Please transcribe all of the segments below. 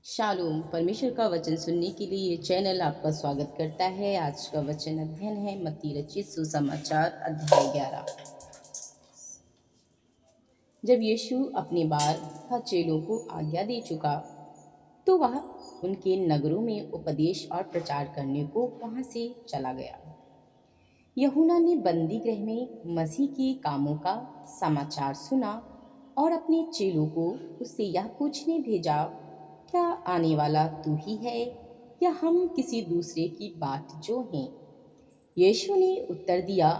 Shalom. परमेश्वर का वचन सुनने के लिए ये चैनल आपका स्वागत करता है। आज का वचन अध्ययन है मत्ती रचित सुसमाचार अध्याय 11। जब यीशु अपने 12 चेलों को आज्ञा दे चुका तो वह उनके नगरों में उपदेश और प्रचार करने को वहां से चला गया। यूहन्ना ने बंदी गृह में मसीह के कामों का समाचार सुना और अपने चेलों को उससे यह पूछने भेजा, क्या आने वाला तू ही है या हम किसी दूसरे की बात जो हैं? यीशु ने उत्तर दिया,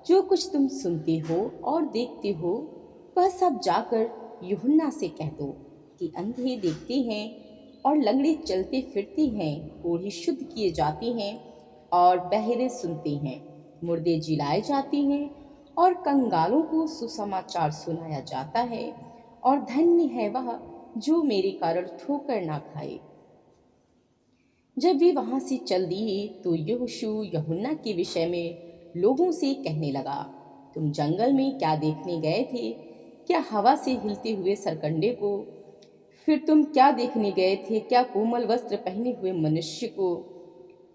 जो कुछ तुम सुनते हो और देखते हो वह सब जाकर यूहन्ना से कह दो कि अंधे देखते हैं और लंगड़े चलते फिरते हैं, कोढ़ी शुद्ध किए जाते हैं और बहरे सुनते हैं, मुर्दे जिलाए जाते हैं और कंगालों को सुसमाचार सुनाया जाता है। और धन्य है वह जो मेरे कारण ठोकर ना खाए। जब वे वहां से चल दिए तो यीशु यूहन्ना के विषय में लोगों से कहने लगा, तुम जंगल में क्या देखने गए थे? क्या हवा से हिलते हुए सरकंडे को? फिर तुम क्या देखने गए थे? क्या कोमल वस्त्र पहने हुए मनुष्य को?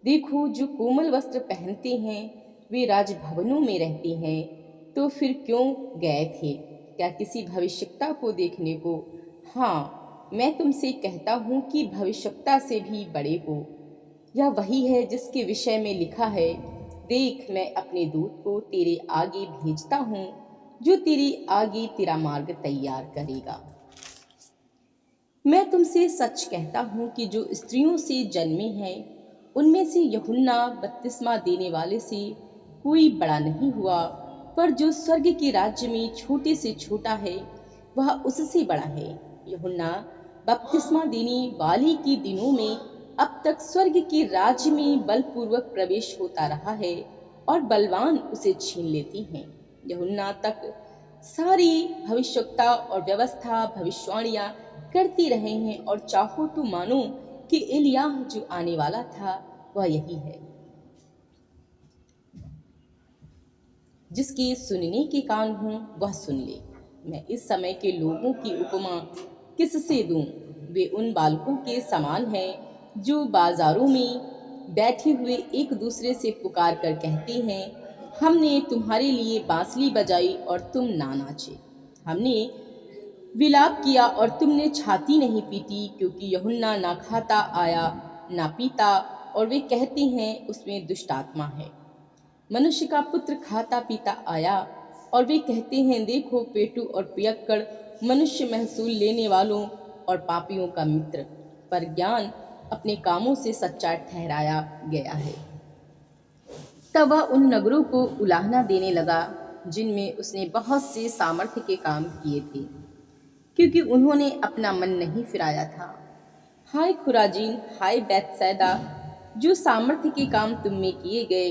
देखो, जो कोमल वस्त्र पहनते हैं वे राजभवनों में रहते हैं। तो फिर क्यों गए थे? क्या किसी भविष्यवक्ता को देखने को? हाँ, मैं तुमसे कहता हूँ कि भविष्यवक्ता से भी बड़े को। यह वही है जिसके विषय में लिखा है, देख मैं अपने दूत को तेरे आगे भेजता हूँ जो तेरे आगे तेरा मार्ग तैयार करेगा। मैं तुमसे सच कहता हूँ कि जो स्त्रियों से जन्मे हैं उनमें से यूहन्ना बपतिस्मा देने वाले से कोई बड़ा नहीं हुआ, पर जो स्वर्ग के राज्य में छोटे से छोटा है वह उससे बड़ा है। यूहन्ना बपतिस्मा देने वाले के दिनों में अब तक स्वर्ग के राज्य में बलपूर्वक प्रवेश होता रहा है और बलवान उसे छीन लेते हैं। यूहन्ना तक सारी भविष्यवक्ता और व्यवस्था भविष्यवाणियां करते रहे हैं और चाहो तो मानो कि एलियाह जो आने वाला था वह यही है। जिसके सुनने के कान हों वह सुन ले। मैं इस समय के लोगों की उपमा किससे दूं? वे उन बालकों के समान हैं जो बाजारों में बैठे हुए एक दूसरे से पुकार कर कहते हैं, हमने तुम्हारे लिए बांसुरी बजाई और तुम ना नाचे, हमने विलाप किया और तुमने छाती नहीं पीटी। क्योंकि यूहन्ना ना खाता आया ना पीता और वे कहते हैं उसमें दुष्ट आत्मा है। मनुष्य का पुत्र खाता पीता आया और वे कहते हैं, देखो पेटू और पियक्कड़, मनुष्य महसूल लेने वालों और पापियों का मित्र। पर ज्ञान अपने कामों से सच्चा ठहराया गया है। तब वह उन नगरों को उलाहना देने लगा जिनमें उसने बहुत से सामर्थ्य के काम किए थे, क्योंकि उन्होंने अपना मन नहीं फिराया था। हाय खुराजीन, हाय बैतसैदा, जो सामर्थ्य के काम तुम में किए गए,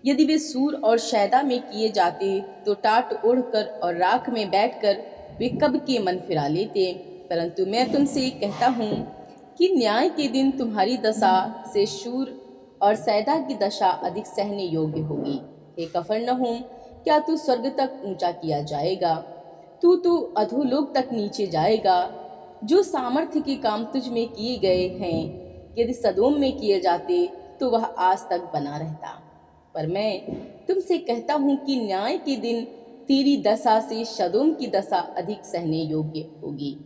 यदि वे सूर और शैदा में किए जाते तो टाट ओढ़कर और राख में बैठकर वे कब के मन फिरा लेते। परंतु मैं तुमसे कहता हूँ कि न्याय के दिन तुम्हारी दशा से शूर और सैदा की दशा अधिक सहने योग्य होगी। हे कफरनहूम, क्या तू स्वर्ग तक ऊंचा किया जाएगा? तू अधोलोक तक नीचे जाएगा। जो सामर्थ्य के काम तुझ में किए गए हैं यदि सदोम में किए जाते तो वह आज तक बना रहता। पर मैं तुमसे कहता हूँ कि न्याय के दिन तेरी दशा से सदोम की दशा अधिक सहने योग्य होगी।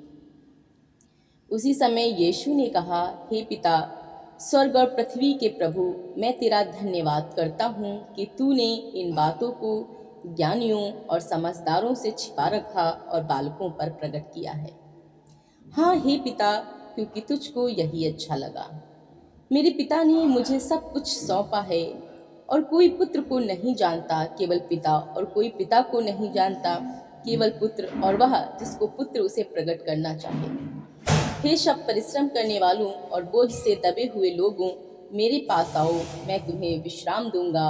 उसी समय यीशु ने कहा, हे पिता, स्वर्ग और पृथ्वी के प्रभु, मैं तेरा धन्यवाद करता हूँ कि तूने इन बातों को ज्ञानियों और समझदारों से छिपा रखा और बालकों पर प्रकट किया है। हाँ हे पिता, क्योंकि तुझको यही अच्छा लगा। मेरे पिता ने मुझे सब कुछ सौंपा है और कोई पुत्र को नहीं जानता केवल पिता, और कोई पिता को नहीं जानता केवल पुत्र और वह जिसको पुत्र उसे प्रकट करना चाहे। हे सब परिश्रम करने वालों और बोझ से दबे हुए लोगों, मेरे पास आओ, मैं तुम्हें विश्राम दूंगा।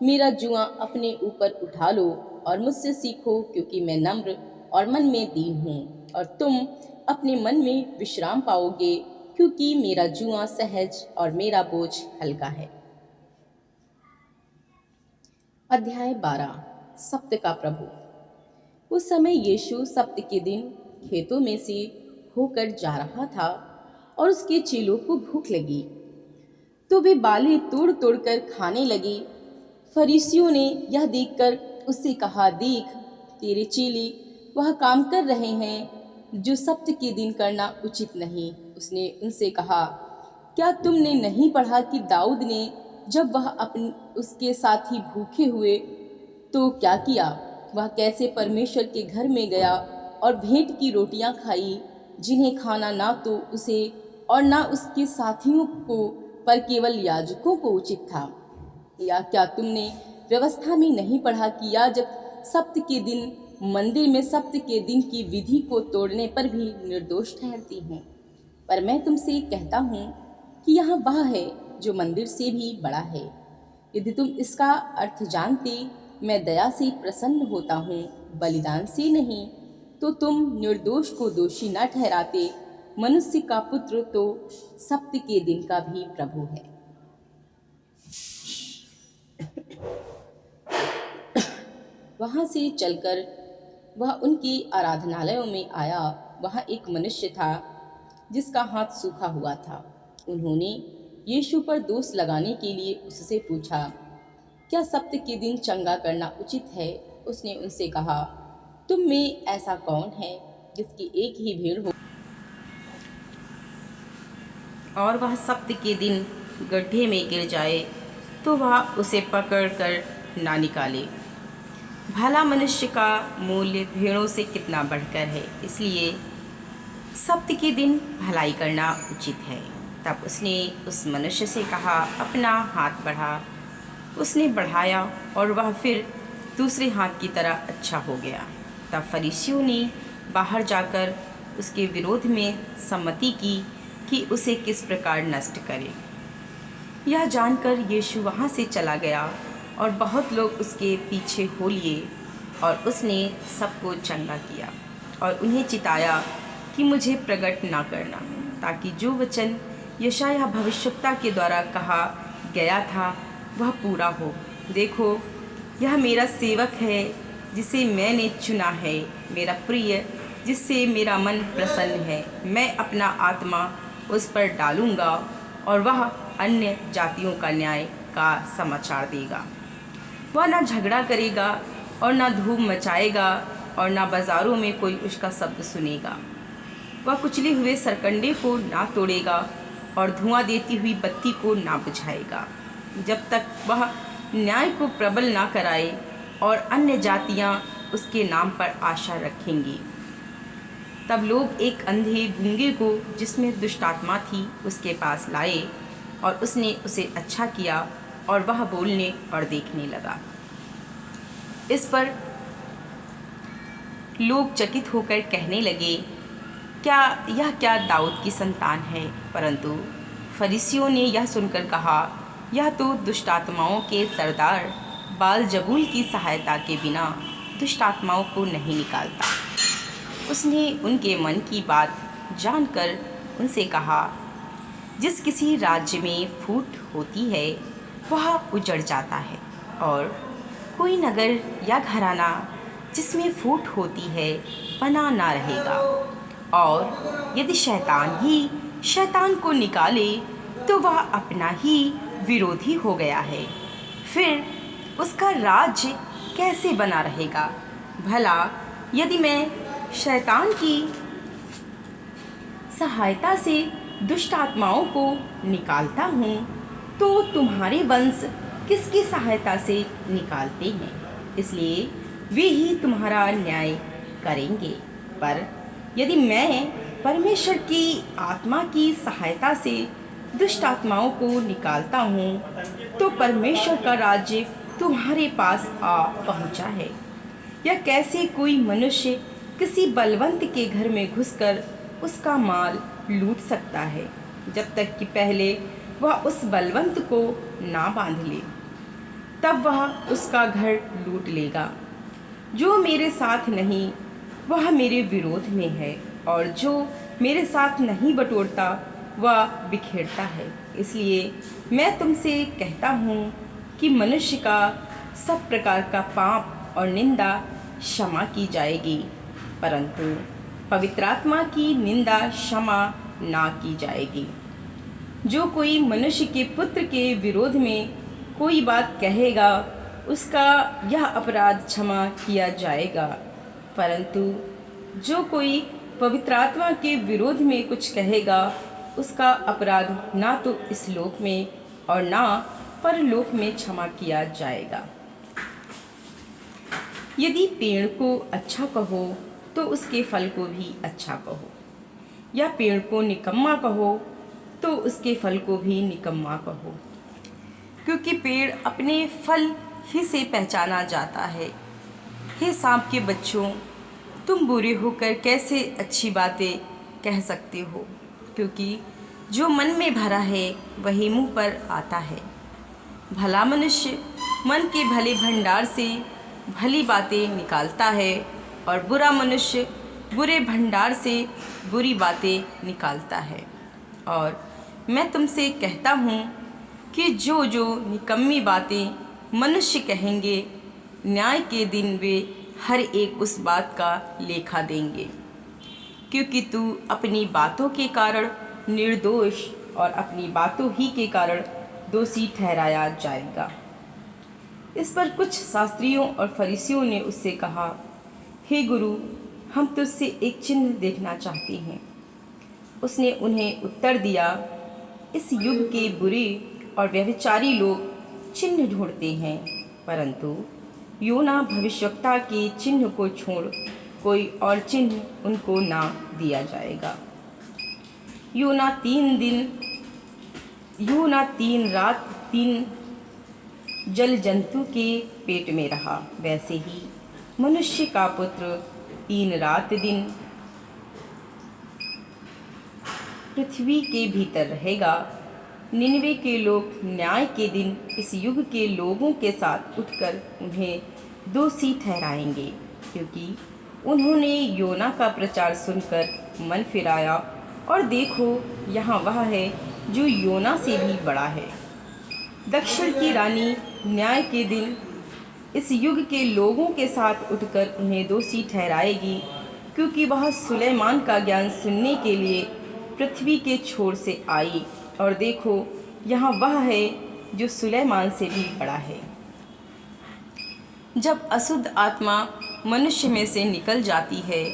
मेरा जुआ अपने ऊपर उठा लो और मुझसे सीखो, क्योंकि मैं नम्र और मन में दीन हूँ, और तुम अपने मन में विश्राम पाओगे, क्योंकि मेरा जुआ सहज और मेरा बोझ हल्का है। अध्याय 12। सप्त का प्रभु। उस समय यीशु सप्त के दिन खेतों में से होकर जा रहा था और उसके चेलों को भूख लगी तो वे बालें तोड़ तोड़ कर खाने लगे। फरीसियों ने यह देखकर उससे कहा, देख, तेरे चेले वह काम कर रहे हैं जो सब्त के दिन करना उचित नहीं। उसने उनसे कहा, क्या तुमने नहीं पढ़ा कि दाऊद ने जब वह अपने उसके साथी भूखे हुए तो क्या किया? वह कैसे परमेश्वर के घर में गया और भेंट की रोटियां खाई, जिन्हें खाना ना तो उसे और ना उसके साथियों को, पर केवल याजकों को उचित था। या क्या तुमने व्यवस्था में नहीं पढ़ा कि याजक सब्त के दिन मंदिर में सब्त के दिन की विधि को तोड़ने पर भी निर्दोष ठहरती हैं? पर मैं तुमसे कहता हूँ कि यहाँ वह है जो मंदिर से भी बड़ा है। यदि तुम इसका अर्थ जानते, मैं दया से प्रसन्न होता हूँ, बलिदान से नहीं, तो तुम निर्दोष को दोषी न ठहराते। मनुष्य का पुत्र तो सब्त के दिन का भी प्रभु है। वहाँ से चलकर वह उनके आराधनालयों में आया। वहाँ एक मनुष्य था जिसका हाथ सूखा हुआ था। उन्होंने यीशु पर दोष लगाने के लिए उससे पूछा, क्या सब्त के दिन चंगा करना उचित है? उसने उनसे कहा, तुम में ऐसा कौन है जिसकी एक ही भेड़ हो और वह सब्त के दिन गड्ढे में गिर जाए तो वह उसे पकड़कर ना निकाले? भला मनुष्य का मूल्य भेड़ों से कितना बढ़कर है। इसलिए सब्त के दिन भलाई करना उचित है। तब उसने उस मनुष्य से कहा, अपना हाथ बढ़ा। उसने बढ़ाया और वह फिर दूसरे हाथ की तरह अच्छा हो गया। तब फरीसियों ने बाहर जाकर उसके विरोध में सम्मति की कि उसे किस प्रकार नष्ट करे। यह जानकर यीशु वहाँ से चला गया और बहुत लोग उसके पीछे हो लिए, और उसने सबको चंगा किया और उन्हें चिताया कि मुझे प्रकट ना करना, ताकि जो वचन यशायाह भविष्यवक्ता के द्वारा कहा गया था वह पूरा हो। देखो, यह मेरा सेवक है जिसे मैंने चुना है, मेरा प्रिय जिससे मेरा मन प्रसन्न है। मैं अपना आत्मा उस पर डालूंगा और वह अन्य जातियों का न्याय का समाचार देगा। वह ना झगड़ा करेगा और ना धूम मचाएगा और ना बाज़ारों में कोई उसका शब्द सुनेगा। वह कुचले हुए सरकंडे को ना तोड़ेगा और धुआं देती हुई बत्ती को ना बुझाएगा, जब तक वह न्याय को प्रबल ना कराए और अन्य जातियां उसके नाम पर आशा रखेंगी। तब लोग एक अंधे गूंगे को जिसमें दुष्टात्मा थी उसके पास लाए, और उसने उसे अच्छा किया और वह बोलने और देखने लगा। इस पर लोग चकित होकर कहने लगे, क्या दाऊद की संतान है? परंतु फरीसियों ने यह सुनकर कहा, यह तो दुष्टात्माओं के सरदार बालजबूल की सहायता के बिना दुष्टात्माओं को नहीं निकालता। उसने उनके मन की बात जानकर उनसे कहा, जिस किसी राज्य में फूट होती है वह उजड़ जाता है, और कोई नगर या घराना जिसमें फूट होती है बना ना रहेगा। और यदि शैतान ही शैतान को निकाले तो वह अपना ही विरोधी हो गया है, फिर उसका राज्य कैसे बना रहेगा? भला यदि मैं शैतान की सहायता से दुष्ट आत्माओं को निकालता हूँ तो तुम्हारे वंश किसकी सहायता से निकालते हैं? इसलिए वे ही तुम्हारा न्याय करेंगे। पर यदि मैं परमेश्वर की आत्मा की सहायता से दुष्ट आत्माओं को निकालता हूँ तो परमेश्वर का राज्य तुम्हारे पास आ पहुँचा है। या कैसे कोई मनुष्य किसी बलवंत के घर में घुसकर उसका माल लूट सकता है, जब तक कि पहले वह उस बलवंत को ना बांध ले, तब वह उसका घर लूट लेगा। जो मेरे साथ नहीं वह मेरे विरोध में है, और जो मेरे साथ नहीं बटोरता वह बिखेरता है। इसलिए मैं तुमसे कहता हूँ कि मनुष्य का सब प्रकार का पाप और निंदा क्षमा की जाएगी, परंतु पवित्र आत्मा की निंदा क्षमा ना की जाएगी। जो कोई मनुष्य के पुत्र के विरोध में कोई बात कहेगा, उसका यह अपराध क्षमा किया जाएगा, परंतु जो कोई पवित्र आत्मा के विरोध में कुछ कहेगा, उसका अपराध ना तो इस लोक में और ना परलोक में क्षमा किया जाएगा। यदि पेड़ को अच्छा कहो तो उसके फल को भी अच्छा कहो, या पेड़ को निकम्मा कहो तो उसके फल को भी निकम्मा कहो, क्योंकि पेड़ अपने फल ही से पहचाना जाता है। हे सांप के बच्चों, तुम बुरे होकर कैसे अच्छी बातें कह सकते हो? क्योंकि जो मन में भरा है वही मुंह पर आता है। भला मनुष्य मन के भले भंडार से भली बातें निकालता है, और बुरा मनुष्य बुरे भंडार से बुरी बातें निकालता है। और मैं तुमसे कहता हूँ कि जो जो निकम्मी बातें मनुष्य कहेंगे, न्याय के दिन वे हर एक उस बात का लेखा देंगे, क्योंकि तू अपनी बातों के कारण निर्दोष और अपनी बातों ही के कारण दोषी ठहराया जाएगा। इस पर कुछ शास्त्रियों और फरीसियों ने उससे कहा, हे गुरु, हम तुझसे एक चिन्ह देखना चाहते हैं। उसने उन्हें उत्तर दिया, इस युग के बुरे और व्यभिचारी लोग चिन्ह ढूंढते हैं, परंतु योना भविष्यवक्ता के चिन्ह को छोड़ कोई और चिन्ह उनको ना दिया जाएगा। योना 3 रात 3 जल जंतु के पेट में रहा, वैसे ही मनुष्य का पुत्र 3 रात दिन पृथ्वी के भीतर रहेगा। निनवे के लोग न्याय के दिन इस युग के लोगों के साथ उठकर उन्हें दोषी ठहराएंगे, क्योंकि उन्होंने योना का प्रचार सुनकर मन फिराया, और देखो यहाँ वह है जो योना से भी बड़ा है। दक्षिण की रानी न्याय के दिन इस युग के लोगों के साथ उठकर उन्हें दोषी ठहराएगी, क्योंकि वह सुलेमान का ज्ञान सुनने के लिए पृथ्वी के छोर से आई, और देखो यहाँ वह है जो सुलेमान से भी बड़ा है। जब अशुद्ध आत्मा मनुष्य में से निकल जाती है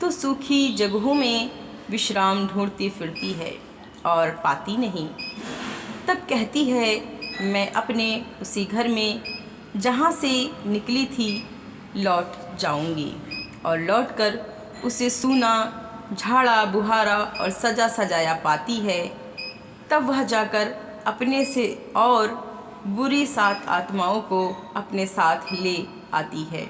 तो सूखी जगहों में विश्राम ढूंढती फिरती है और पाती नहीं। तब कहती है, मैं अपने उसी घर में जहाँ से निकली थी लौट जाऊंगी, और लौटकर उसे सूना, झाड़ा बुहारा और सजा सजाया पाती है। तब वह जाकर अपने से और बुरी 7 आत्माओं को अपने साथ ले आती है,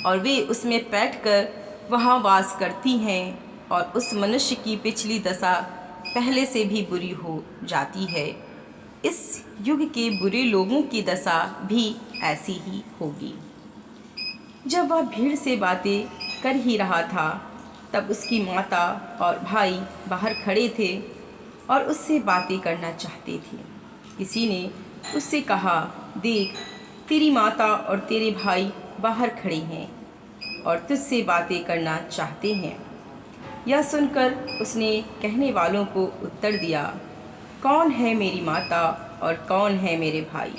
और वे उसमें बैठकर वहाँ वास करती हैं, और उस मनुष्य की पिछली दशा पहले से भी बुरी हो जाती है। इस युग के बुरे लोगों की दशा भी ऐसी ही होगी। जब वह भीड़ से बातें कर ही रहा था, तब उसकी माता और भाई बाहर खड़े थे और उससे बातें करना चाहते थे। किसी ने उससे कहा, देख, तेरी माता और तेरे भाई बाहर खड़े हैं और तुझसे बातें करना चाहते हैं। यह सुनकर उसने कहने वालों को उत्तर दिया, कौन है मेरी माता और कौन है मेरे भाई?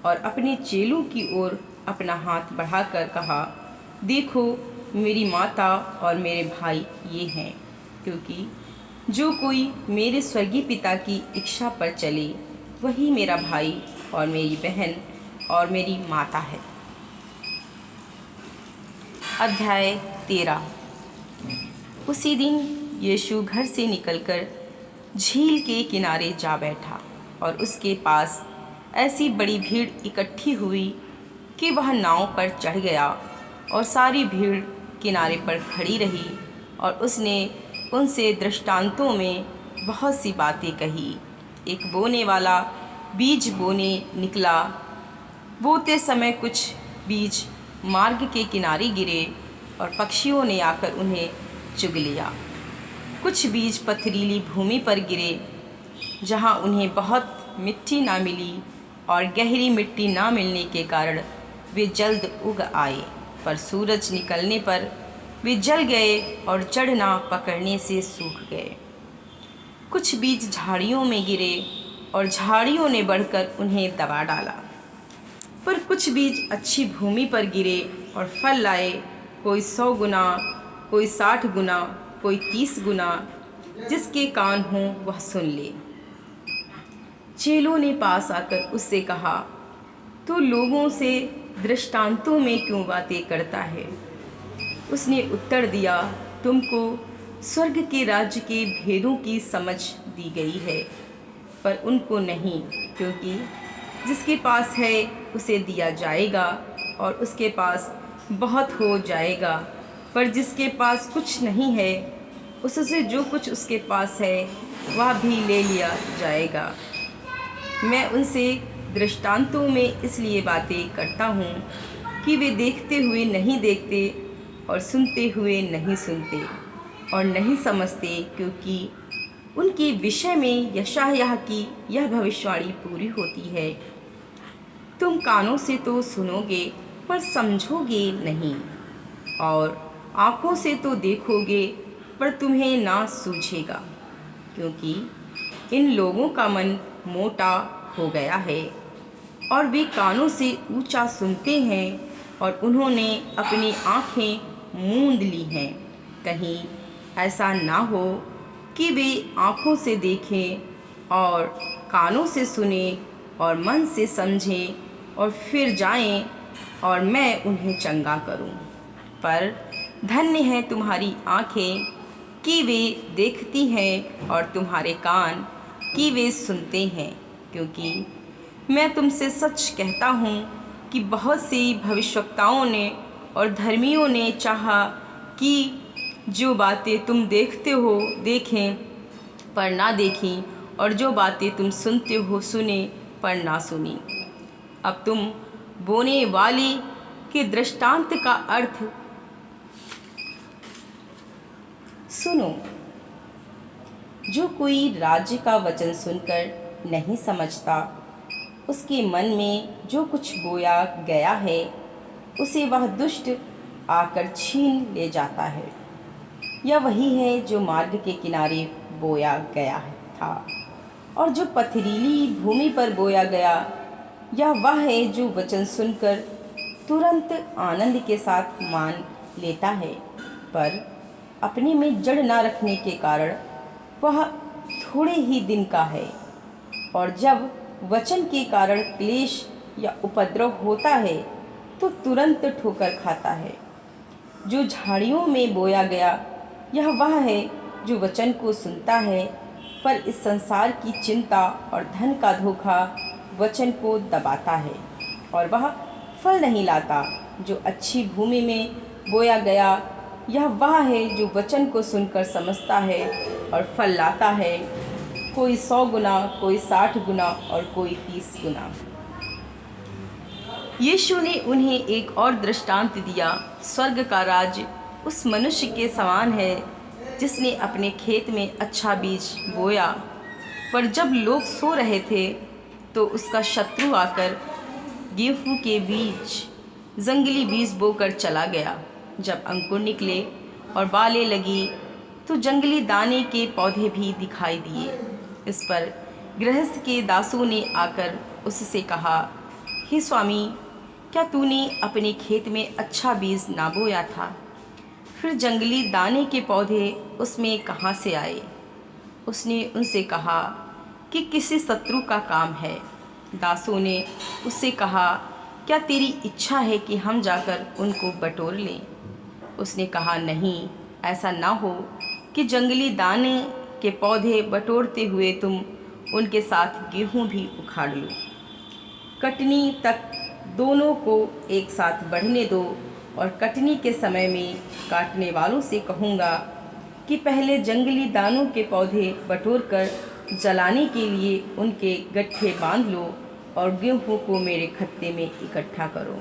और अपने चेलों की ओर अपना हाथ बढ़ाकर कहा, देखो, मेरी माता और मेरे भाई ये हैं, क्योंकि जो कोई मेरे स्वर्गीय पिता की इच्छा पर चले वही मेरा भाई और मेरी बहन और मेरी माता है। अध्याय 13। उसी दिन यीशु घर से निकलकर झील के किनारे जा बैठा, और उसके पास ऐसी बड़ी भीड़ इकट्ठी हुई कि वह नाव पर चढ़ गया, और सारी भीड़ किनारे पर खड़ी रही, और उसने उनसे दृष्टांतों में बहुत सी बातें कही। एक बोने वाला बीज बोने निकला। बोते समय कुछ बीज मार्ग के किनारे गिरे, और पक्षियों ने आकर उन्हें चुग लिया। कुछ बीज पथरीली भूमि पर गिरे, जहाँ उन्हें बहुत मिट्टी ना मिली, और गहरी मिट्टी ना मिलने के कारण वे जल्द उग आए, पर सूरज निकलने पर वे जल गए और चढ़ना पकड़ने से सूख गए। कुछ बीज झाड़ियों में गिरे और झाड़ियों ने बढ़कर उन्हें दबा डाला। पर कुछ बीज अच्छी भूमि पर गिरे और फल लाए, कोई 100 गुना, कोई 60 गुना, कोई 30 गुना। जिसके कान हों वह सुन ले। चेलों ने पास आकर उससे कहा, तू लोगों से दृष्टांतों में क्यों बातें करता है? उसने उत्तर दिया, तुमको स्वर्ग के राज्य के भेदों की समझ दी गई है, पर उनको नहीं, क्योंकि जिसके पास है उसे दिया जाएगा और उसके पास बहुत हो जाएगा, पर जिसके पास कुछ नहीं है उससे जो कुछ उसके पास है वह भी ले लिया जाएगा। मैं उनसे दृष्टांतों में इसलिए बातें करता हूँ कि वे देखते हुए नहीं देखते और सुनते हुए नहीं सुनते और नहीं समझते, क्योंकि उनके विषय में यशायाह की यह भविष्यवाणी पूरी होती है, तुम कानों से तो सुनोगे पर समझोगे नहीं, और आँखों से तो देखोगे पर तुम्हें ना सूझेगा, क्योंकि इन लोगों का मन मोटा हो गया है और वे कानों से ऊंचा सुनते हैं और उन्होंने अपनी आँखें मूंद ली हैं। कहीं ऐसा ना हो कि वे आँखों से देखें और कानों से सुने और मन से समझें और फिर जाएं और मैं उन्हें चंगा करूं। पर धन्य है तुम्हारी आँखें कि वे देखती हैं और तुम्हारे कान कि वे सुनते हैं, क्योंकि मैं तुमसे सच कहता हूँ कि बहुत सी भविष्यवक्ताओं ने और धर्मियों ने चाहा कि जो बातें तुम देखते हो देखें पर ना देखी, और जो बातें तुम सुनते हो सुने पर ना सुनी। अब तुम बोने वाली के दृष्टांत का अर्थ सुनो। जो कोई राज्य का वचन सुनकर नहीं समझता, उसके मन में जो कुछ बोया गया है उसे वह दुष्ट आकर छीन ले जाता है। यह वही है जो मार्ग के किनारे बोया गया था, और जो पथरीली भूमि पर बोया गया यह वह है जो वचन सुनकर तुरंत आनंद के साथ मान लेता है, पर अपने में जड़ ना रखने के कारण वह थोड़े ही दिन का है, और जब वचन के कारण क्लेश या उपद्रव होता है तो तुरंत ठोकर खाता है। जो झाड़ियों में बोया गया यह वह है जो वचन को सुनता है, पर इस संसार की चिंता और धन का धोखा वचन को दबाता है और वह फल नहीं लाता। जो अच्छी भूमि में बोया गया यह वह है जो वचन को सुनकर समझता है और फल लाता है, कोई 100 गुना, कोई 60 गुना और कोई 30 गुना। यीशु ने उन्हें एक और दृष्टांत दिया, स्वर्ग का राज्य उस मनुष्य के समान है जिसने अपने खेत में अच्छा बीज बोया, पर जब लोग सो रहे थे तो उसका शत्रु आकर गेहूं के बीज, जंगली बीज बोकर चला गया। जब अंकुर निकले और बालें लगी तो जंगली दाने के पौधे भी दिखाई दिए। इस पर गृहस्थ के दासों ने आकर उससे कहा, हे स्वामी, क्या तूने अपने खेत में अच्छा बीज ना बोया था? फिर जंगली दाने के पौधे उसमें कहाँ से आए? उसने उनसे कहा कि किसी शत्रु का काम है। दासों ने उससे कहा, क्या तेरी इच्छा है कि हम जाकर उनको बटोर लें? उसने कहा, नहीं, ऐसा ना हो कि जंगली दाने के पौधे बटोरते हुए तुम उनके साथ गेहूं भी उखाड़ लो। कटनी तक दोनों को एक साथ बढ़ने दो, और कटनी के समय में काटने वालों से कहूँगा कि पहले जंगली दानों के पौधे बटोरकर जलाने के लिए उनके गट्ठे बांध लो, और गेहूं को मेरे खत्ते में इकट्ठा करो।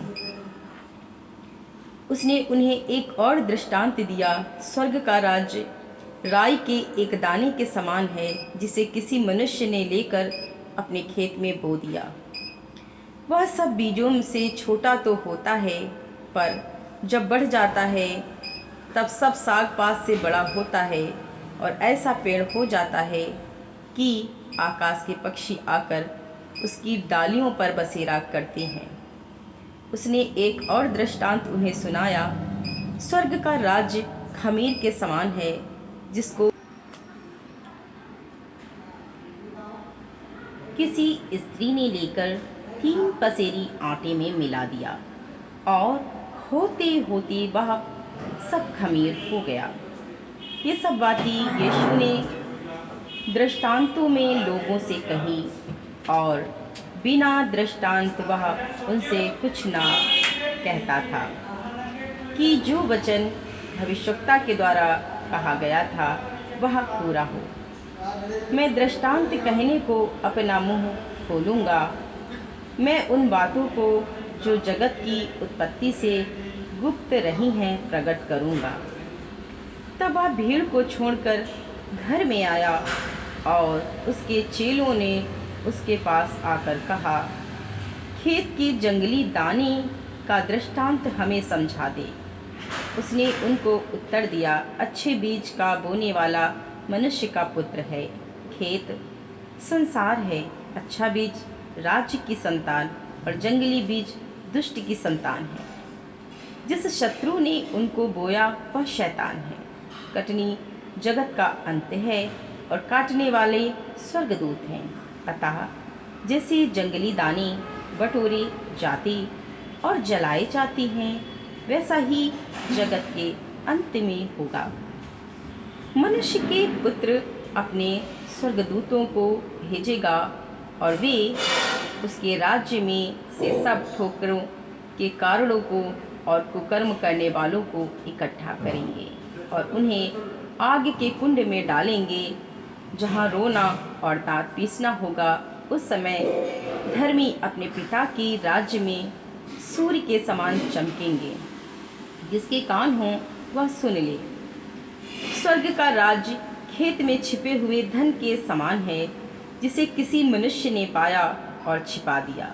उसने उन्हें एक और दृष्टांत दिया, स्वर्ग का राज्य राई के एक दाने के समान है जिसे किसी मनुष्य ने लेकर अपने खेत में बो दिया। वह सब बीजों से छोटा तो होता है, पर जब बढ़ जाता है तब सब साग पात से बड़ा होता है और ऐसा पेड़ हो जाता है कि आकाश के पक्षी आकर उसकी डालियों पर बसेरा करते हैं। उसने एक और दृष्टांत उन्हें सुनाया। स्वर्ग का राज्य खमीर के समान है, जिसको किसी स्त्री ने लेकर 3 पसेरी आटे में मिला दिया और होते होते वह सब खमीर हो गया। ये सब बातें यीशु ने दृष्टांतों में लोगों से कही और बिना दृष्टांत वह उनसे कुछ ना कहता था, कि जो वचन भविष्यवक्ता के द्वारा कहा गया था वह पूरा हो। मैं दृष्टांत कहने को अपना मुंह खोलूँगा। मैं उन बातों को जो जगत की उत्पत्ति से गुप्त रही हैं प्रकट करूँगा। तब वह भीड़ को छोड़कर घर में आया और उसके चेलों ने उसके पास आकर कहा, खेत के जंगली दाने का दृष्टांत हमें समझा दे। उसने उनको उत्तर दिया, अच्छे बीज का बोने वाला मनुष्य का पुत्र है। खेत संसार है। अच्छा बीज राज्य की संतान और जंगली बीज दुष्ट की संतान है। जिस शत्रु ने उनको बोया वह शैतान है। कटनी जगत का अंत है और काटने वाले स्वर्गदूत हैं। अतः जैसे जंगली दाने बटोरे जाते और जलाए जाते हैं, वैसा ही जगत के अंत में होगा। मनुष्य के पुत्र अपने स्वर्गदूतों को भेजेगा और वे उसके राज्य में से सब ठोकरों के कारणों को और कुकर्म करने वालों को इकट्ठा करेंगे और उन्हें आग के कुंड में डालेंगे, जहाँ रोना और दांत पीसना होगा। उस समय धर्मी अपने पिता के राज्य में सूर्य के समान चमकेंगे। जिसके कान हों वह सुन ले। स्वर्ग का राज्य खेत में छिपे हुए धन के समान है, जिसे किसी मनुष्य ने पाया और छिपा दिया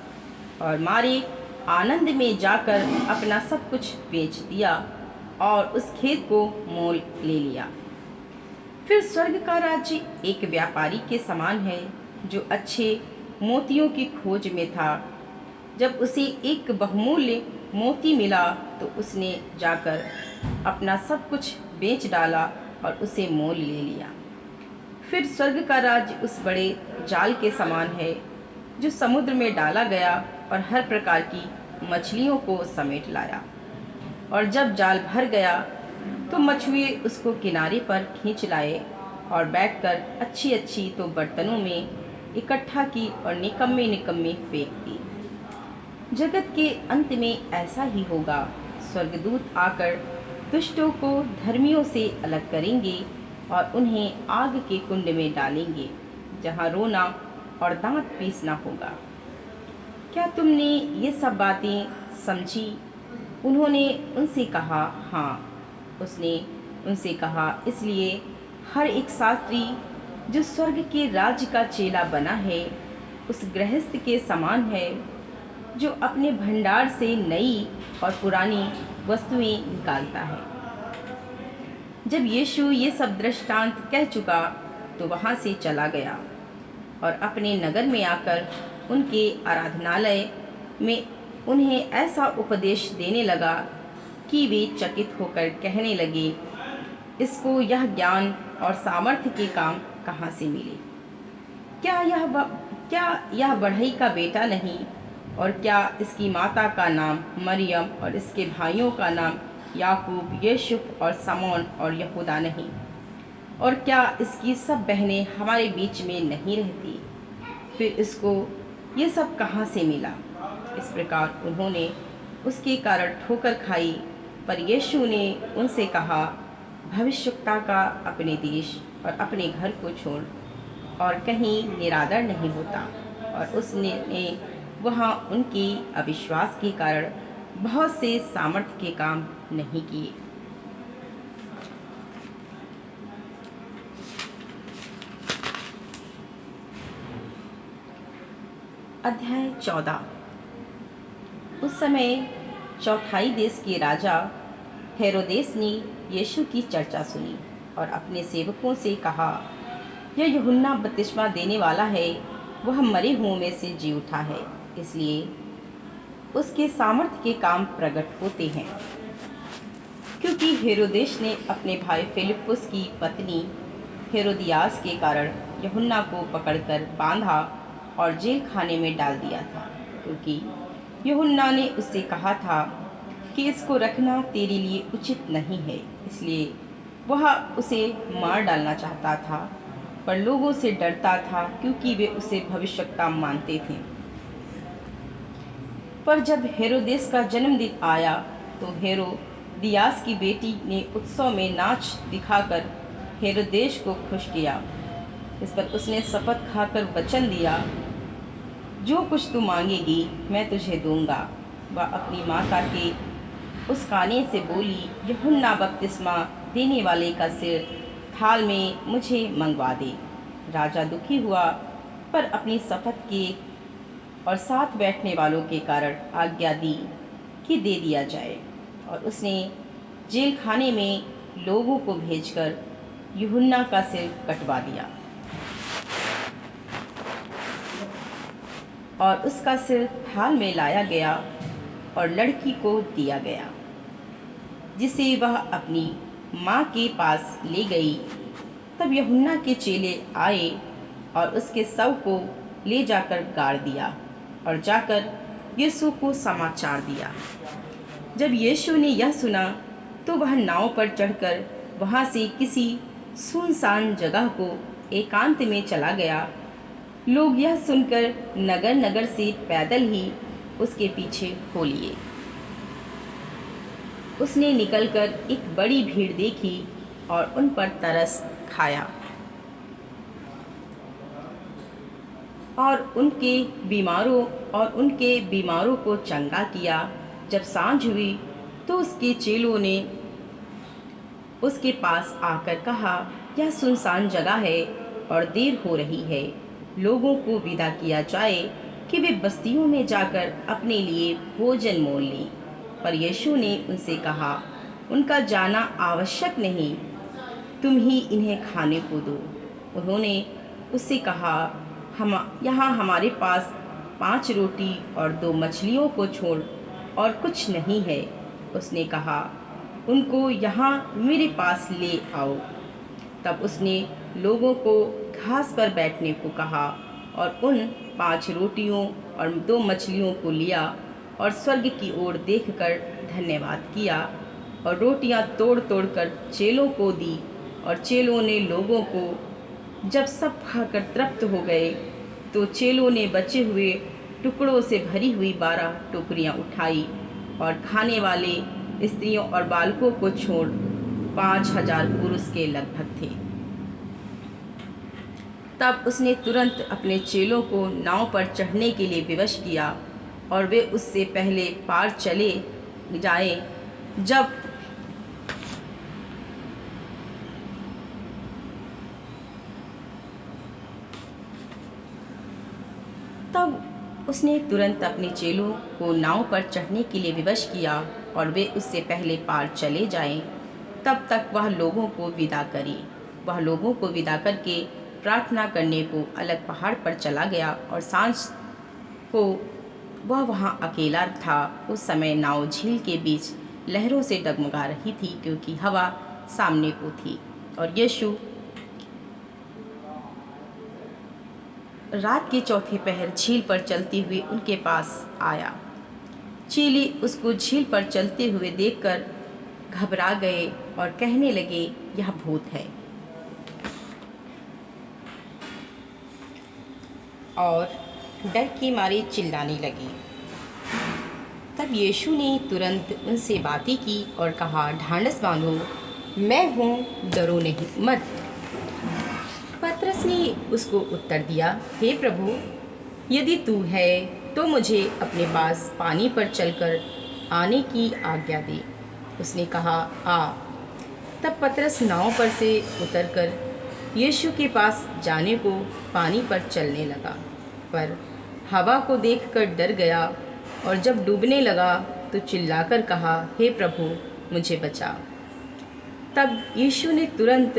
और मारे आनंद में जाकर अपना सब कुछ बेच दिया और उस खेत को मोल ले लिया। फिर स्वर्ग का राज्य एक व्यापारी के समान है, जो अच्छे मोतियों की खोज में था। जब उसे एक बहुमूल्य मोती मिला तो उसने जाकर अपना सब कुछ बेच डाला और उसे मोल ले लिया। फिर स्वर्ग का राज्य उस बड़े जाल के समान है, जो समुद्र में डाला गया और हर प्रकार की मछलियों को समेट लाया। और जब जाल भर गया तो मछुए उसको किनारे पर खींच लाए और बैठकर अच्छी अच्छी तो बर्तनों में इकट्ठा की और निकम्मे निकम्मे फेंक दी। जगत के अंत में ऐसा ही होगा। स्वर्गदूत आकर दुष्टों को धर्मियों से अलग करेंगे और उन्हें आग के कुंड में डालेंगे, जहाँ रोना और दांत पीसना होगा। क्या तुमने ये सब बातें समझी? उन्होंने उनसे कहा, हाँ। उसने उनसे कहा, इसलिए हर एक शास्त्री जो स्वर्ग के राज्य का चेला बना है, उस गृहस्थ के समान है, जो अपने भंडार से नई और पुरानी वस्तुएं निकालता है। जब यीशु ये सब दृष्टांत कह चुका तो वहाँ से चला गया और अपने नगर में आकर उनके आराधनालय में उन्हें ऐसा उपदेश देने लगा कि वे चकित होकर कहने लगे, इसको यह ज्ञान और सामर्थ्य के काम कहाँ से मिले? क्या यह बढ़ई का बेटा नहीं? और क्या इसकी माता का नाम मरियम और इसके भाइयों का नाम याकूब, यूसुफ और समौन और यहूदा नहीं? और क्या इसकी सब बहनें हमारे बीच में नहीं रहती? फिर इसको ये सब कहाँ से मिला? इस प्रकार उन्होंने उसके कारण ठोकर खाई। पर यीशु ने उनसे कहा, भविष्यवक्ता का अपने देश और अपने घर को छोड़ और कहीं निरादर नहीं होता। और उसने वहाँ उनके अविश्वास के कारण बहुत से सामर्थ्य के काम नहीं किए। अध्याय 14। उस समय चौथाई देश के राजा हेरोदेस ने यीशु की चर्चा सुनी और अपने सेवकों से कहा, यह यूहन्ना बपतिस्मा देने वाला है, वह मरे हुओं में से जी उठा है, इसलिए उसके सामर्थ्य के काम प्रकट होते हैं। क्योंकि हेरोदेस ने अपने भाई फिलिप्पुस की पत्नी हेरोदियास के कारण यूहन्ना को पकड़कर बांधा और जेल खाने में डाल दिया था, क्योंकि यूहन्ना ने उससे कहा था कि इसको रखना तेरे लिए उचित नहीं है, इसलिए वह उसे मार डालना चाहता था, पर लोगों से डरता था क्योंकि वे उसे भविष्यवक्ता मानते थे। पर जब हेरोदेस का जन्मदिन आया तो हेरोदियास की बेटी ने उत्सव में नाच दिखाकर हेरोदेस को खुश किया। इस पर उसने शपथ खाकर वचन दिया, जो कुछ तू मांगेगी मैं तुझे दूंगा। वह अपनी माता के उस काने से बोली, यूहन्ना बपतिस्मा देने वाले का सिर थाल में मुझे मंगवा दे। राजा दुखी हुआ, पर अपनी शपथ के और साथ बैठने वालों के कारण आज्ञा दी कि दे दिया जाए, और उसने जेल खाने में लोगों को भेजकर यूहन्ना का सिर कटवा दिया और उसका सिर थाल में लाया गया और लड़की को दिया गया, जिसे वह अपनी माँ के पास ले गई। तब यूहन्ना के चेले आए और उसके शव को ले जाकर गाड़ दिया और जाकर यीशु को समाचार दिया। जब यीशु ने यह सुना तो वह नाव पर चढ़कर वहाँ से किसी सुनसान जगह को एकांत में चला गया। लोग यह सुनकर नगर नगर से पैदल ही उसके पीछे हो लिए। उसने निकलकर एक बड़ी भीड़ देखी और उन पर तरस खाया और उनके बीमारों को चंगा किया। जब सांझ हुई तो उसके चेलों ने उसके पास आकर कहा, यह सुनसान जगह है और देर हो रही है, लोगों को विदा किया जाए कि वे बस्तियों में जाकर अपने लिए भोजन मोल लें। पर यीशु ने उनसे कहा, उनका जाना आवश्यक नहीं, तुम ही इन्हें खाने को दो। उन्होंने उससे कहा, यहाँ हमारे पास 5 रोटी और 2 मछलियों को छोड़ और कुछ नहीं है। उसने कहा, उनको यहाँ मेरे पास ले आओ। तब उसने लोगों को घास पर बैठने को कहा और उन 5 रोटियों और 2 मछलियों को लिया और स्वर्ग की ओर देखकर धन्यवाद किया और रोटियां तोड़ तोड़ कर चेलों को दी, और चेलों ने लोगों को जब सब खाकर तृप्त हो गए तो चेलों ने बचे हुए टुकड़ों से भरी हुई 12 टोकरियां उठाई और खाने वाले स्त्रियों और बालकों को छोड़ 5000 पुरुष के लगभग थे। तब उसने तुरंत अपने चेलों को नाव पर चढ़ने के लिए विवश किया और वे उससे पहले पार चले जाए। तब उसने तुरंत अपने चेलों को नाव पर चढ़ने के लिए विवश किया और वे उससे पहले पार चले जाएं। तब तक वह लोगों को विदा करके प्रार्थना करने को अलग पहाड़ पर चला गया, और सांझ को वह वहाँ अकेला था। उस समय नाव झील के बीच लहरों से डगमगा रही थी, क्योंकि हवा सामने को थी। और यीशु रात के चौथे पहर झील पर चलते हुए उनके पास आया। चेले उसको झील पर चलते हुए देखकर घबरा गए और कहने लगे, यह भूत है, और डर के मारे चिल्लाने लगे। तब यीशु ने तुरंत उनसे बातें की और कहा, ढांढस बांधो, मैं हूँ, डरो नहीं मत। पतरस ने उसको उत्तर दिया, हे प्रभु, यदि तू है तो मुझे अपने पास पानी पर चलकर आने की आज्ञा दे। उसने कहा, आ। तब पतरस नाव पर से उतरकर यीशु के पास जाने को पानी पर चलने लगा, पर हवा को देखकर डर गया और जब डूबने लगा तो चिल्लाकर कहा, हे प्रभु, मुझे बचा। तब यीशु ने तुरंत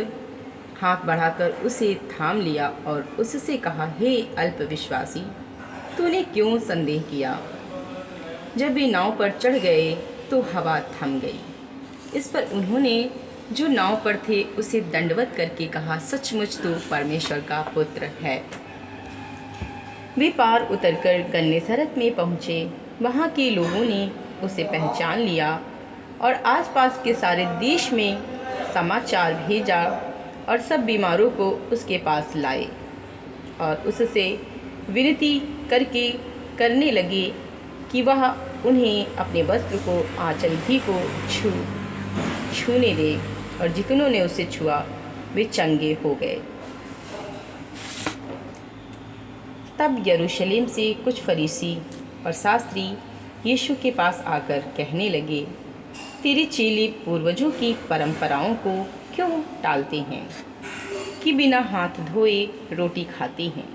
हाथ बढ़ाकर उसे थाम लिया और उससे कहा, हे अल्पविश्वासी, तूने क्यों संदेह किया। जब वे नाव पर चढ़ गए तो हवा थम गई। इस पर उन्होंने जो नाव पर थे उसे दंडवत करके कहा, सचमुच तू परमेश्वर का पुत्र है। वे पार उतरकर गन्नेसरत में पहुँचे। वहाँ के लोगों ने उसे पहचान लिया और आसपास के सारे देश में समाचार भेजा और सब बीमारों को उसके पास लाए और उससे विनती करने लगे कि वह उन्हें अपने वस्त्र को आंचल भी को छूने दे, और जितनों ने उसे छुआ वे चंगे हो गए। तब यरूशलेम से कुछ फरीसी और शास्त्री यीशु के पास आकर कहने लगे, तेरे चेले पूर्वजों की परंपराओं को क्यों टालते हैं कि बिना हाथ धोए रोटी खाते हैं।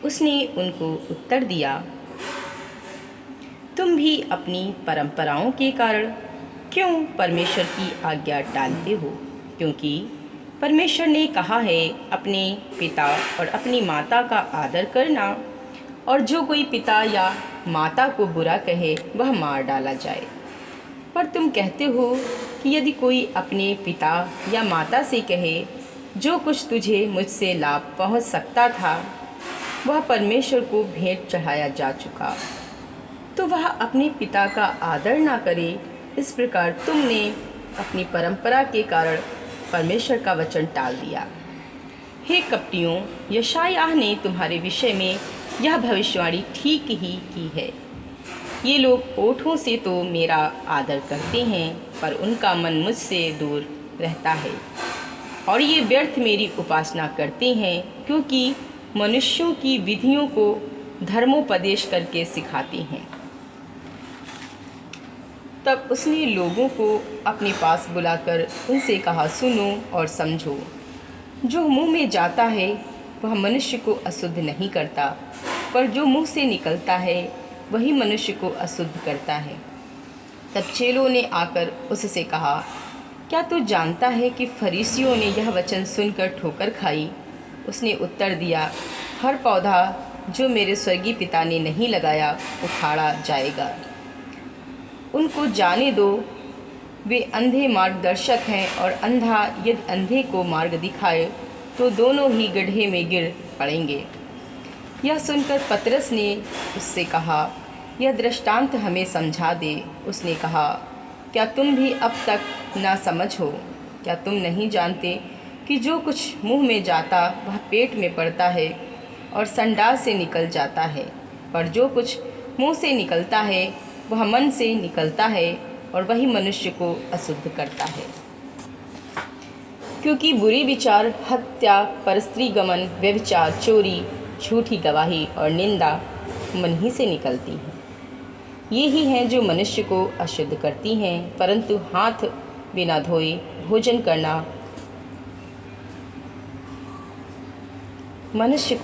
उसने उनको उत्तर दिया, तुम भी अपनी परंपराओं के कारण क्यों परमेश्वर की आज्ञा टालते हो, क्योंकि परमेश्वर ने कहा है, अपने पिता और अपनी माता का आदर करना, और जो कोई पिता या माता को बुरा कहे वह मार डाला जाए। पर तुम कहते हो कि यदि कोई अपने पिता या माता से कहे, जो कुछ तुझे मुझसे लाभ पहुंच सकता था वह परमेश्वर को भेंट चढ़ाया जा चुका, तो वह अपने पिता का आदर ना करे। इस प्रकार तुमने अपनी परंपरा के कारण परमेश्वर का वचन टाल दिया। हे कपटियों, यशायाह ने तुम्हारे विषय में यह भविष्यवाणी ठीक ही की है। ये लोग ओठों से तो मेरा आदर करते हैं, पर उनका मन मुझसे दूर रहता है, और ये व्यर्थ मेरी उपासना करते हैं, क्योंकि मनुष्यों की विधियों को धर्मोपदेश करके सिखाते हैं। तब उसने लोगों को अपने पास बुलाकर उनसे कहा, सुनो और समझो। जो मुंह में जाता है वह मनुष्य को अशुद्ध नहीं करता, पर जो मुंह से निकलता है वही मनुष्य को अशुद्ध करता है। तब चेलों ने आकर उससे कहा, क्या तू जानता है कि फरीसियों ने यह वचन सुनकर ठोकर खाई। उसने उत्तर दिया, हर पौधा जो मेरे स्वर्गीय पिता ने नहीं लगाया उखाड़ा जाएगा। उनको जाने दो, वे अंधे मार्गदर्शक हैं, और अंधा यदि अंधे को मार्ग दिखाए तो दोनों ही गड्ढे में गिर पड़ेंगे। यह सुनकर पतरस ने उससे कहा, यह दृष्टांत हमें समझा दे। उसने कहा, क्या तुम भी अब तक ना समझ हो? क्या तुम नहीं जानते कि जो कुछ मुंह में जाता वह पेट में पड़ता है और संडास से निकल जाता है, पर जो कुछ मुंह से निकलता है वह मन से निकलता है, और वही मनुष्य को अशुद्ध करता है। क्योंकि बुरी विचार, हत्या, परस्त्री गमन, व्यभिचार, चोरी, झूठी गवाही और निंदा मन ही से निकलती हैं। ये ही हैं जो मनुष्य को अशुद्ध करती हैं, परंतु हाथ बिना धोए भोजन करना मनुष्य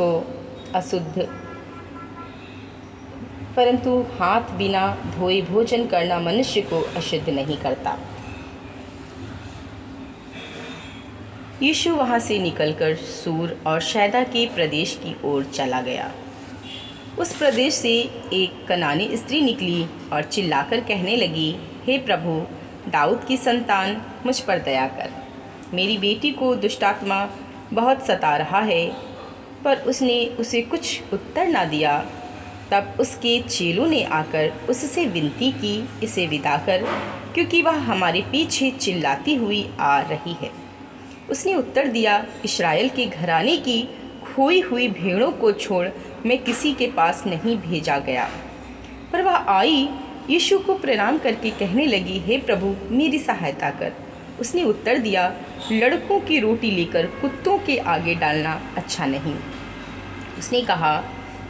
को अशुद्ध नहीं करता। यीशु वहाँ से निकलकर सूर और शैदा के प्रदेश की ओर चला गया। उस प्रदेश से एक कनानी स्त्री निकली और चिल्लाकर कहने लगी, हे प्रभु, दाऊद की संतान, मुझ पर दया कर। मेरी बेटी को दुष्टात्मा बहुत सता रहा है। पर उसने उसे कुछ उत्तर ना दिया। तब उसके चेलों ने आकर उससे विनती की, इसे विदा कर, क्योंकि वह हमारे पीछे चिल्लाती हुई आ रही है। उसने उत्तर दिया, इस्राएल के घराने की खोई हुई भेड़ों को छोड़ मैं किसी के पास नहीं भेजा गया। पर वह आई, यीशु को प्रणाम करके कहने लगी, हे प्रभु, मेरी सहायता कर। उसने उत्तर दिया, लड़कों की रोटी लेकर कुत्तों के आगे डालना अच्छा नहीं। उसने कहा,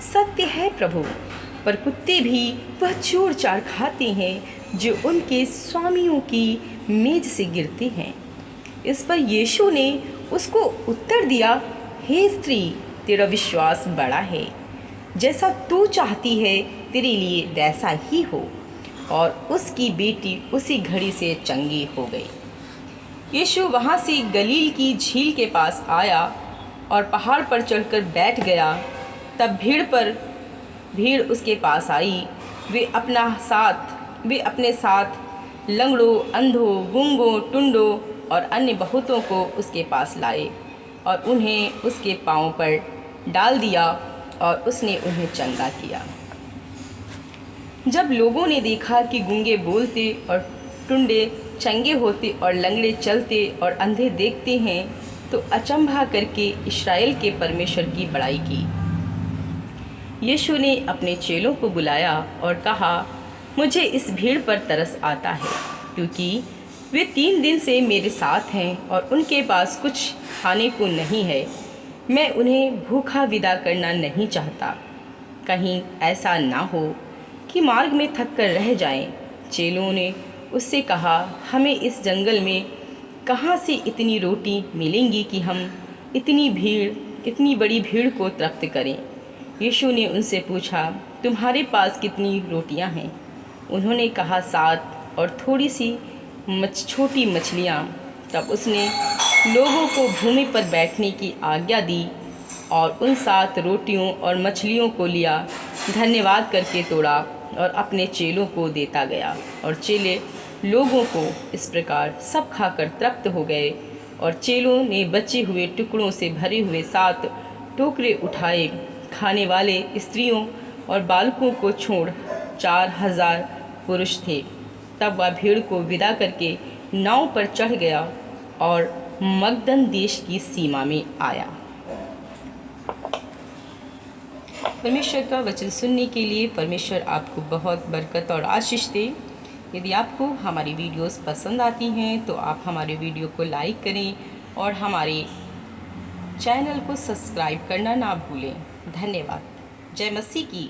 सत्य है प्रभु, पर कुत्ते भी वह चूर चार खाते हैं जो उनके स्वामियों की मेज से गिरते हैं। इस पर यीशु ने उसको उत्तर दिया, हे स्त्री, तेरा विश्वास बड़ा है, जैसा तू चाहती है तेरे लिए वैसा ही हो। और उसकी बेटी उसी घड़ी से चंगी हो गई। यीशु वहाँ से गलील की झील के पास आया और पहाड़ पर चढ़कर बैठ गया। तब भीड़ उसके पास आई। वे अपने साथ लंगड़ों, अंधों, गूंगों, टुंडों और अन्य बहुतों को उसके पास लाए और उन्हें उसके पाँव पर डाल दिया और उसने उन्हें चंगा किया। जब लोगों ने देखा कि गूंगे बोलते और टुंडे चंगे होते और लंगड़े चलते और अंधे देखते हैं, तो अचंभा करके इस्राएल के परमेश्वर की बड़ाई की। यीशु ने अपने चेलों को बुलाया और कहा, मुझे इस भीड़ पर तरस आता है, क्योंकि वे 3 दिन से मेरे साथ हैं और उनके पास कुछ खाने को नहीं है। मैं उन्हें भूखा विदा करना नहीं चाहता, कहीं ऐसा ना हो कि मार्ग में थक कर रह जाएं। चेलों ने उससे कहा, हमें इस जंगल में कहाँ से इतनी रोटी मिलेंगी कि हम इतनी बड़ी भीड़ को तृप्त करें। यीशु ने उनसे पूछा, तुम्हारे पास कितनी रोटियां हैं? उन्होंने कहा, 7 और थोड़ी सी छोटी मछलियाँ। तब उसने लोगों को भूमि पर बैठने की आज्ञा दी और उन 7 रोटियों और मछलियों को लिया, धन्यवाद करके तोड़ा और अपने चेलों को देता गया। और चेले लोगों को इस प्रकार सब खाकर तृप्त हो गए। और चेलों ने बचे हुए टुकड़ों से भरे हुए 7 टोकरे उठाए। खाने वाले स्त्रियों और बालकों को छोड़ 4000 पुरुष थे। तब वह भीड़ को विदा करके नाव पर चढ़ गया और मगदन देश की सीमा में आया। परमेश्वर का वचन सुनने के लिए परमेश्वर आपको बहुत बरकत और आशीष दे। यदि आपको हमारी वीडियोस पसंद आती हैं तो आप हमारे वीडियो को लाइक करें और हमारे चैनल को सब्सक्राइब करना ना भूलें। धन्यवाद। जय मसीह की।